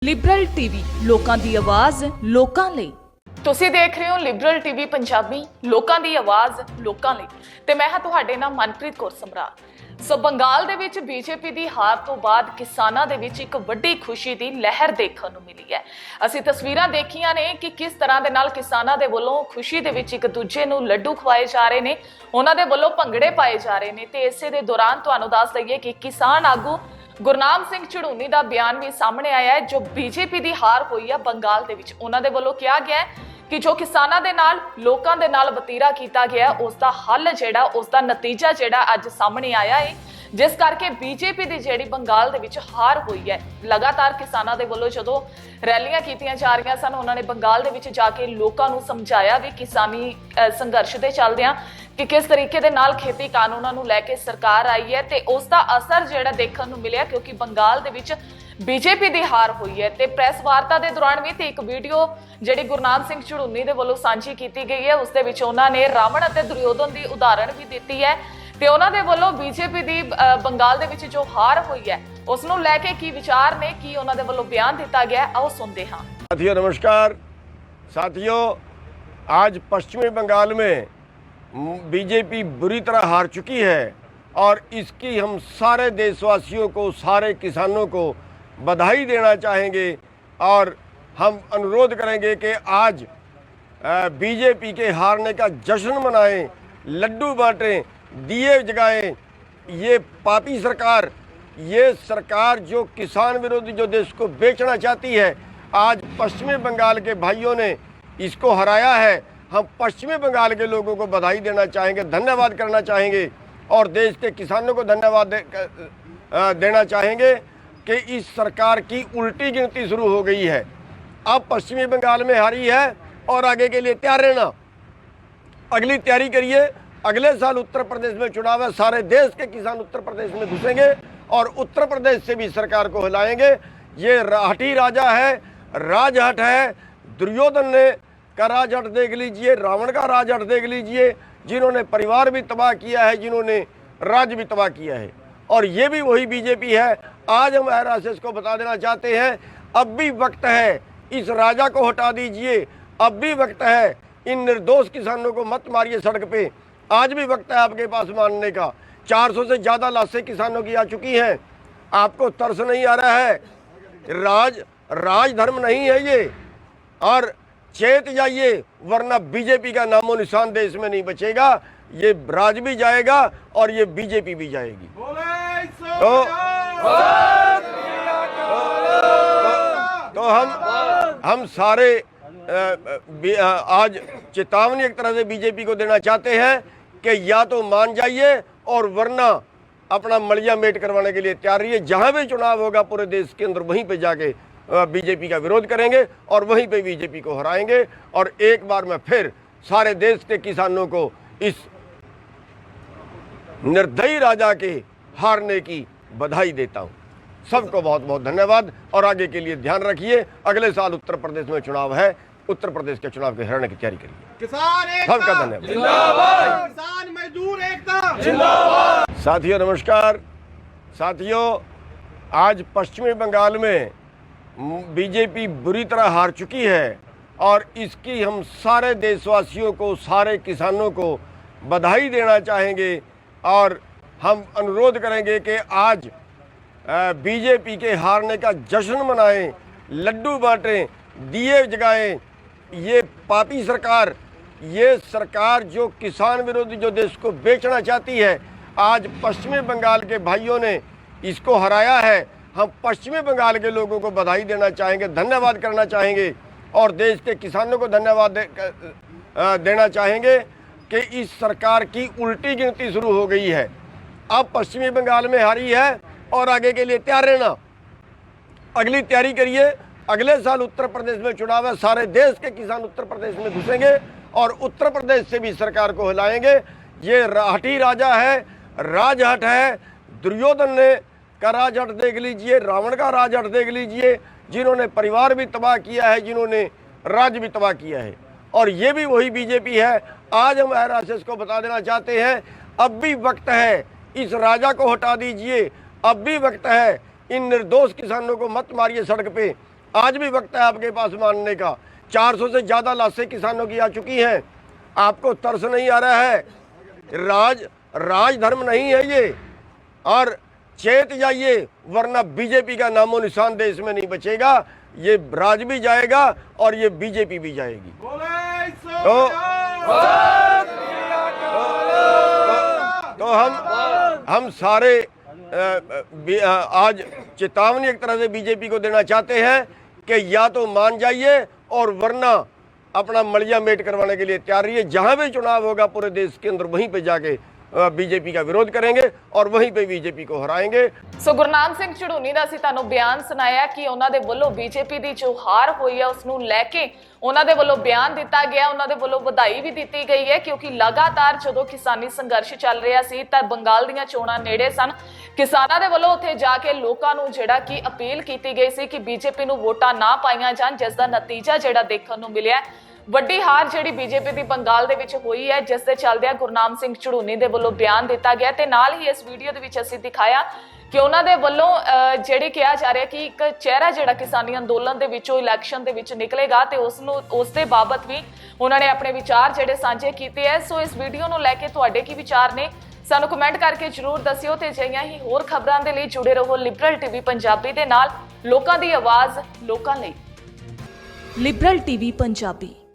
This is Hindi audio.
ਲਿਬਰਲ ਟੀਵੀ ਲੋਕਾਂ ਦੀ ਆਵਾਜ਼ ਲੋਕਾਂ ਲਈ। ਤੁਸੀਂ ਦੇਖ ਰਹੇ ਹੋ ਲਿਬਰਲ ਟੀਵੀ ਪੰਜਾਬੀ, ਲੋਕਾਂ ਦੀ ਆਵਾਜ਼ ਲੋਕਾਂ ਲਈ ਤੇ ਮੈਂ ਹਾਂ ਤੁਹਾਡੇ ਨਾਲ ਮਨਪ੍ਰੀਤ ਕੌਰ ਸਮਰਾਟ। ਸੋ ਬੰਗਾਲ ਦੇ ਵਿੱਚ ਬੀਜੇਪੀ ਦੀ ਹਾਰ ਤੋਂ ਬਾਅਦ ਕਿਸਾਨਾਂ ਦੇ ਵਿੱਚ ਇੱਕ ਵੱਡੀ ਖੁਸ਼ੀ ਦੀ ਲਹਿਰ ਦੇਖਣ ਨੂੰ ਮਿਲੀ ਹੈ। ਅਸੀਂ ਤਸਵੀਰਾਂ ਦੇਖੀਆਂ ਨੇ ਕਿ ਕਿਸ ਤਰ੍ਹਾਂ ਦੇ ਨਾਲ ਕਿਸਾਨਾਂ ਦੇ ਵੱਲੋਂ ਖੁਸ਼ੀ ਦੇ ਵਿੱਚ ਇੱਕ ਦੂਜੇ ਨੂੰ ਲੱਡੂ ਖਵਾਏ ਜਾ ਰਹੇ ਨੇ, ਉਹਨਾਂ ਦੇ ਵੱਲੋਂ ਭੰਗੜੇ ਪਾਏ ਜਾ ਰਹੇ ਨੇ ਤੇ ਇਸੇ ਦੇ ਦੌਰਾਨ ਤੁਹਾਨੂੰ ਦੱਸ ਦਈਏ ਕਿ ਕਿਸਾਨ ਆਗੂ ਗੁਰਨਾਮ ਸਿੰਘ ਝੜੂਨੀ ਦਾ ਬਿਆਨ ਵੀ ਸਾਹਮਣੇ ਆਇਆ ਹੈ। ਜੋ ਬੀਜੇਪੀ ਦੀ ਹਾਰ ਹੋਈ ਹੈ ਬੰਗਾਲ ਦੇ ਵਿੱਚ, ਉਹਨਾਂ ਦੇ ਵੱਲੋਂ ਕਿਹਾ ਗਿਆ ਹੈ ਕਿ ਜੋ ਕਿਸਾਨਾਂ ਦੇ ਨਾਲ ਲੋਕਾਂ ਦੇ ਨਾਲ ਵਤੀਰਾ ਕੀਤਾ ਗਿਆ ਉਸ ਦਾ ਹੱਲ ਜਿਹੜਾ ਉਸ ਦਾ ਨਤੀਜਾ ਜਿਹੜਾ ਅੱਜ ਸਾਹਮਣੇ ਆਇਆ ਹੈ, ਜਿਸ ਕਰਕੇ ਬੀਜੇਪੀ ਦੀ ਜਿਹੜੀ ਬੰਗਾਲ ਦੇ ਵਿੱਚ ਹਾਰ ਹੋਈ ਹੈ। ਲਗਾਤਾਰ ਕਿਸਾਨਾਂ ਦੇ ਵੱਲੋਂ ਜਦੋਂ ਰੈਲੀਆਂ ਕੀਤੀਆਂ ਜਾ ਰਹੀਆਂ ਸਨ, ਉਹਨਾਂ ਨੇ ਬੰਗਾਲ ਦੇ ਵਿੱਚ ਜਾ ਕੇ ਲੋਕਾਂ ਨੂੰ ਸਮਝਾਇਆ ਵੀ ਕਿਸਾਨੀ ਸੰਘਰਸ਼ ਦੇ ਚੱਲਦਿਆਂ ਕਿ ਕਿਸ ਤਰੀਕੇ ਦੇ ਨਾਲ ਖੇਤੀ ਕਾਨੂੰਨਾਂ ਨੂੰ ਲੈ ਕੇ ਸਰਕਾਰ ਆਈ ਹੈ ਤੇ ਉਸ ਦਾ ਅਸਰ ਜਿਹੜਾ ਦੇਖਣ ਨੂੰ ਮਿਲਿਆ, ਕਿਉਂਕਿ ਬੰਗਾਲ ਦੇ ਵਿੱਚ ਬੀਜੇਪੀ ਦੀ ਹਾਰ ਹੋਈ ਹੈ। ਤੇ ਪ੍ਰੈਸ ਵਾਰਤਾ ਦੇ ਦੌਰਾਨ ਵੀ ਤੇ ਇੱਕ ਵੀਡੀਓ ਜਿਹੜੀ ਗੁਰਨਾਮ ਸਿੰਘ ਝੜੂਨੀ ਦੇ ਵੱਲੋਂ ਸਾਂਝੀ ਕੀਤੀ ਗਈ ਹੈ, ਉਸ ਦੇ ਵਿੱਚ ਉਹਨਾਂ ਨੇ ਰਾਵਣ ਅਤੇ ਦੁਰਯੋਧਨ ਦੀ ਉਦਾਹਰਣ ਵੀ ਦਿੱਤੀ ਹੈ ਤੇ ਉਹਨਾਂ ਦੇ ਵੱਲੋਂ ਬੀਜੇਪੀ ਦੀ ਬੰਗਾਲ ਦੇ ਵਿੱਚ ਜੋ ਹਾਰ ਹੋਈ ਹੈ ਉਸ ਨੂੰ ਲੈ ਕੇ ਕੀ ਵਿਚਾਰ ਨੇ, ਕੀ ਉਹਨਾਂ ਦੇ ਵੱਲੋਂ ਬਿਆਨ ਦਿੱਤਾ ਗਿਆ, ਆਓ सुनते हैं। साथियों नमस्कार। साथियों, आज पश्चिमी बंगाल में बीजेपी बुरी तरह हार चुकी है और इसकी हम सारे देशवासियों को, सारे किसानों को बधाई देना चाहेंगे और हम अनुरोध करेंगे कि आज बीजेपी के हारने का जश्न मनाएं, लड्डू बांटें, दिए जगाएं। ये पापी सरकार, ये सरकार जो किसान विरोधी जो देश को बेचना चाहती है, आज पश्चिमी बंगाल के भाइयों ने इसको हराया है। हम पश्चिमी बंगाल के लोगों को बधाई देना चाहेंगे, धन्यवाद करना चाहेंगे और देश के किसानों को धन्यवाद देना चाहेंगे कि इस सरकार की उल्टी गिनती शुरू हो गई है। अब पश्चिमी बंगाल में हारी है और आगे के लिए तैयार रहना, अगली तैयारी करिए। अगले साल उत्तर प्रदेश में चुनाव है, सारे देश के किसान उत्तर प्रदेश में घुसेंगे और उत्तर प्रदेश से भी सरकार को हिलाएंगे। ये हठी राजा है, राजहट है। दुर्योधन ने का राजहट देख लीजिए, रावण का राजहट देख लीजिए, जिन्होंने परिवार भी तबाह किया है, जिन्होंने राज्य भी तबाह किया है। और ये भी वही बीजेपी है। आज हम आरएसएस को बता देना चाहते हैं, अब भी वक्त है, इस राजा को हटा दीजिए। अब भी वक्त है, इन निर्दोष किसानों को मत मारिए सड़क पे। आज भी वक्त है आपके पास मानने का। 400 से ज़्यादा लाशें किसानों की आ चुकी हैं। आपको तरस नहीं आ रहा है? राज धर्म नहीं है ये। और चेत जाइए, वरना बीजेपी का नामो निशान देश में नहीं बचेगा। ये राज भी जाएगा और ये बीजेपी भी जाएगी। तो हम सारे आज चेतावनी एक तरह से बीजेपी को देना चाहते हैं कि या तो मान जाइए और वरना अपना मलिया मेट करवाने के लिए तैयार रहिए। जहां भी चुनाव होगा पूरे देश के अंदर वहीं पे जाके बीजेपी का विरोध करेंगे और वहीं पे बीजेपी को हराएंगे। और एक बार मैं फिर सारे देश के किसानों को इस निर्दयी राजा के हारने की बधाई देता हूँ। सबको बहुत बहुत धन्यवाद और आगे के लिए ध्यान रखिए। अगले साल उत्तर प्रदेश में चुनाव है, उत्तर प्रदेश के चुनाव के हराने की तैयारी करिए। किसान एकता सबका धन्यवाद। जिंदाबाद। किसान मजदूर एकता जिंदाबाद। साथियों नमस्कार। साथियों, आज पश्चिमी बंगाल में बीजेपी बुरी तरह हार चुकी है और इसकी हम सारे देशवासियों को, सारे किसानों को बधाई देना चाहेंगे और हम अनुरोध करेंगे कि आज बीजेपी के हारने का जश्न मनाएं, लड्डू बांटें, दिए जगाएं। ये पापी सरकार, ये सरकार जो किसान विरोधी जो देश को बेचना चाहती है, आज पश्चिमी बंगाल के भाइयों ने इसको हराया है। हम पश्चिमी बंगाल के लोगों को बधाई देना चाहेंगे, धन्यवाद करना चाहेंगे और देश के किसानों को धन्यवाद देना चाहेंगे कि इस सरकार की उल्टी गिनती शुरू हो गई है। अब पश्चिमी बंगाल में हारी है और आगे के लिए तैयार रहना, अगली तैयारी करिए। अगले साल उत्तर प्रदेश में चुनाव है, सारे देश के किसान उत्तर प्रदेश में घुसेंगे और उत्तर प्रदेश से भी सरकार को हिलाएंगे। ये हठी राजा है, राजहट है। दुर्योधन ने का राजहट देख लीजिए, रावण का राजहट देख लीजिए, जिन्होंने परिवार भी तबाह किया है, जिन्होंने राज्य भी तबाह किया है। और ये भी वही बीजेपी है। आज हम आरएसएस को बता देना चाहते हैं, अब भी वक्त है, इस राजा को हटा दीजिए। अब भी वक्त है, इन निर्दोष किसानों को मत मारिए सड़क पे। आज भी वक्त है आपके पास मानने का। 400 से ज़्यादा लाशें किसानों की आ चुकी हैं। आपको तरस नहीं आ रहा है? राजधर्म नहीं है ये। और चेत जाइए, वरना बीजेपी का नामो निशान देश में नहीं बचेगा। ये राज भी जाएगा और ये बीजेपी भी जाएगी। तो हम सारे आज चेतावनी एक तरह से बीजेपी को देना चाहते हैं कि या तो मान जाइए और वरना अपना मलिया मेट करवाने के लिए तैयार रहिए। जहां भी चुनाव होगा पूरे देश के अंदर, वहीं पे जाके बीजेपी का विरोध करेंगे और वहीं पे बीजेपी को हराएंगे। ਸੋ ਗੁਰਨਾਮ ਸਿੰਘ ਝੜੂਨੀ ਦਾ ਅਸੀਂ ਤੁਹਾਨੂੰ ਬਿਆਨ ਸੁਣਾਇਆ ਕਿ ਉਹਨਾਂ ਦੇ ਵੱਲੋਂ ਬੀਜੇਪੀ ਦੀ ਜੋ ਹਾਰ ਹੋਈ ਹੈ ਉਸ ਨੂੰ ਲੈ ਕੇ ਉਹਨਾਂ ਦੇ ਵੱਲੋਂ ਬਿਆਨ ਦਿੱਤਾ ਗਿਆ, ਉਹਨਾਂ ਦੇ ਵੱਲੋਂ ਵਧਾਈ ਵੀ ਦਿੱਤੀ ਗਈ ਹੈ ਕਿਉਂਕਿ ਲਗਾਤਾਰ ਜਦੋਂ ਕਿਸਾਨੀ ਸੰਘਰਸ਼ ਚੱਲ ਰਿਹਾ ਸੀ ਤਾਂ ਬੰਗਾਲ ਦੀਆਂ ਚੋਣਾਂ ਨੇੜੇ ਸਨ। ਕਿਸਾਨਾਂ ਦੇ ਵੱਲੋਂ ਉੱਥੇ ਜਾ ਕੇ ਲੋਕਾਂ ਨੂੰ ਜਿਹੜਾ ਕਿ ਅਪੀਲ ਕੀਤੀ ਗਈ ਸੀ ਕਿ ਬੀਜੇਪੀ ਨੂੰ ਵੋਟਾਂ ਨਾ ਪਾਈਆਂ ਜਾਣ, ਜਿਸ ਦਾ ਨਤੀਜਾ ਜਿਹੜਾ ਦੇਖਣ ਨੂੰ ਮਿਲਿਆ। ਵੱਡੀ ਹਾਰ ਜਿਹੜੀ ਬੀਜੇਪੀ ਦੀ ਬੰਗਾਲ ਦੇ ਵਿੱਚ ਹੋਈ ਹੈ, ਜਿਸ ਦੇ ਚੱਲਦਿਆਂ ਗੁਰਨਾਮ ਸਿੰਘ ਝੜੂਨੀ ਦੇ ਵੱਲੋਂ ਬਿਆਨ ਦਿੱਤਾ ਗਿਆ ਤੇ ਨਾਲ ਹੀ ਇਸ ਵੀਡੀਓ ਦੇ ਵਿੱਚ ਅਸੀਂ ਦਿਖਾਇਆ ਕਿ ਉਹਨਾਂ ਦੇ ਵੱਲੋਂ ਜਿਹੜੀ ਕਿਹਾ ਜਾ ਰਿਹਾ ਕਿ ਇੱਕ ਚਿਹਰਾ ਜਿਹੜਾ ਕਿਸਾਨੀ ਅੰਦੋਲਨ ਦੇ ਵਿੱਚੋਂ ਇਲੈਕਸ਼ਨ ਦੇ ਵਿੱਚ ਨਿਕਲੇਗਾ ਤੇ ਉਸ ਦੇ ਬਾਬਤ ਵੀ ਉਹਨਾਂ ਨੇ ਆਪਣੇ ਵਿਚਾਰ ਜਿਹੜੇ ਸਾਂਝੇ ਕੀਤੇ ਹੈ। ਸੋ ਇਸ ਵੀਡੀਓ ਨੂੰ ਲੈ ਕੇ ਤੁਹਾਡੇ ਕੀ ਵਿਚਾਰ ਨੇ, ਸਾਨੂੰ ਕਮੈਂਟ ਕਰਕੇ ਜ਼ਰੂਰ ਦੱਸਿਓ ਤੇ ਅਜਿਹੀਆਂ ਹੀ ਹੋਰ ਖਬਰਾਂ ਦੇ ਲਈ ਜੁੜੇ ਰਹੋ ਲਿਬਰਲ ਟੀਵੀ ਪੰਜਾਬੀ ਦੇ ਨਾਲ। ਲੋਕਾਂ ਦੀ ਆਵਾਜ਼ ਲੋਕਾਂ ਲਈ। Liberal TV Punjabi